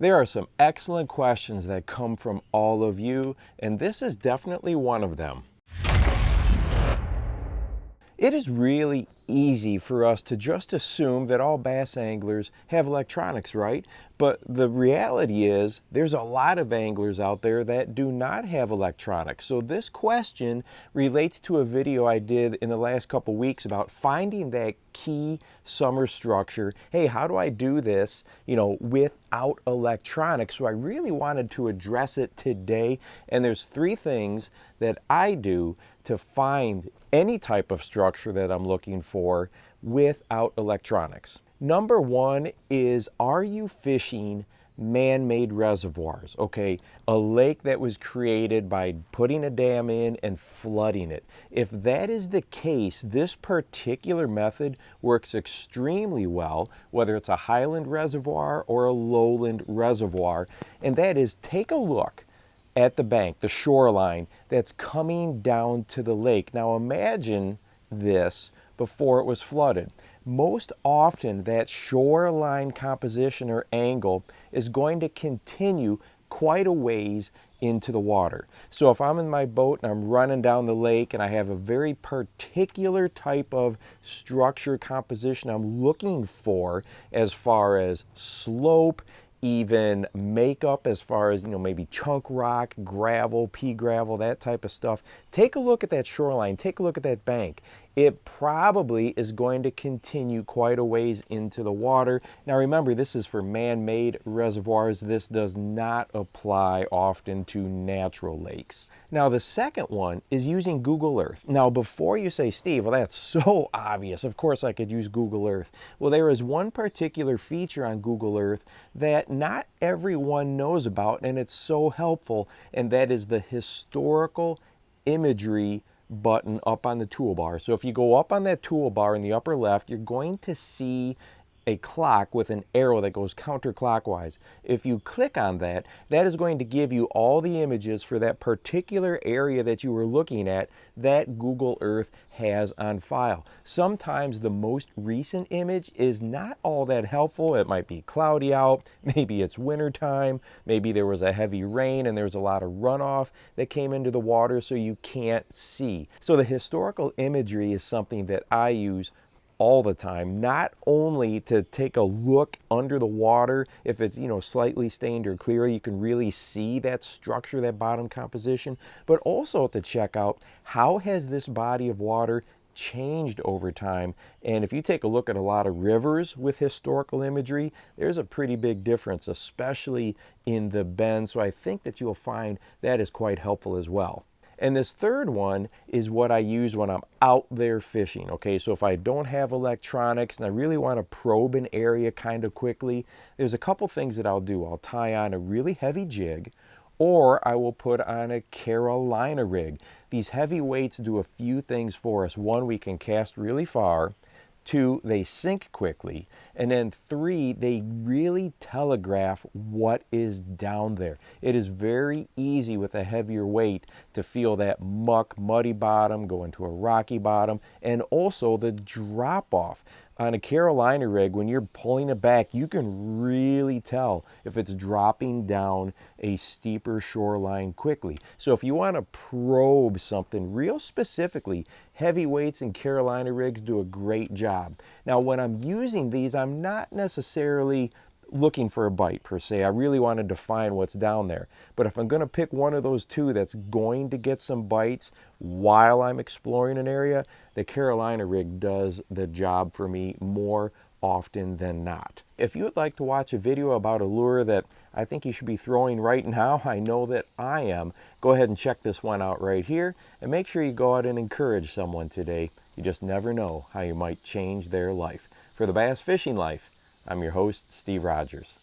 There are some excellent questions that come from all of you, and this is definitely one of them. It is really easy for us to just assume that all bass anglers have electronics, right? But the reality is there's a lot of anglers out there that do not have electronics. So this question relates to a video I did in the last couple weeks about finding that key summer structure. Hey, how do I do this, without electronics? So I really wanted to address it today. And there's three things that I do to find any type of structure that I'm looking for without electronics. Number one is, are you fishing man-made reservoirs? Okay, a lake that was created by putting a dam in and flooding it. If that is the case, this particular method works extremely well, whether it's a highland reservoir or a lowland reservoir, and that is, take a look at the bank, the shoreline that's coming down to the lake. Now imagine this before it was flooded. Most often that shoreline composition or angle is going to continue quite a ways into the water. So if I'm in my boat and I'm running down the lake and I have a very particular type of structure composition I'm looking for as far as slope, even makeup as far as, maybe chunk rock, gravel, pea gravel, that type of stuff. Take a look at that shoreline, take a look at that bank. It probably is going to continue quite a ways into the water. Now remember, this is for man-made reservoirs. This does not apply often to natural lakes. Now the second one is using Google Earth. Now before you say, Steve, well that's so obvious, of course I could use Google Earth. Well, there is one particular feature on Google Earth that not everyone knows about, and it's so helpful, and that is the historical imagery button up on the toolbar. So if you go up on that toolbar in the upper left, you're going to see a clock with an arrow that goes counterclockwise. If you click on that, that is going to give you all the images for that particular area that you were looking at that Google Earth has on file. Sometimes the most recent image is not all that helpful. It might be cloudy out, maybe it's winter time, maybe there was a heavy rain and there's a lot of runoff that came into the water so you can't see. So the historical imagery is something that I use all the time, not only to take a look under the water. If it's slightly stained or clear, you can really see that structure, that bottom composition, but also to check out how has this body of water changed over time. And if you take a look at a lot of rivers with historical imagery, there's a pretty big difference, especially in the bend. So I think that you'll find that is quite helpful as well. And this third one is what I use when I'm out there fishing. Okay, so if I don't have electronics and I really want to probe an area kind of quickly, there's a couple things that I'll do. I'll tie on a really heavy jig, or I will put on a Carolina rig. These heavy weights do a few things for us. One, we can cast really far. Two, they sink quickly. And then three, they really telegraph what is down there. It is very easy with a heavier weight to feel that muck, muddy bottom, go into a rocky bottom, and also the drop off. On a Carolina rig, when you're pulling it back, you can really tell if it's dropping down a steeper shoreline quickly. So if you want to probe something real specifically, heavy weights and Carolina rigs do a great job. Now, when I'm using these, I'm not necessarily looking for a bite per se. I really want to define what's down there. But if I'm going to pick one of those two that's going to get some bites while I'm exploring an area, the Carolina rig does the job for me more often than not. If you would like to watch a video about a lure that I think you should be throwing right now, I know that I am, go ahead and check this one out right here, and make sure you go out and encourage someone today. You just never know how you might change their life. For the Bass Fishing Life, I'm your host, Steve Rogers.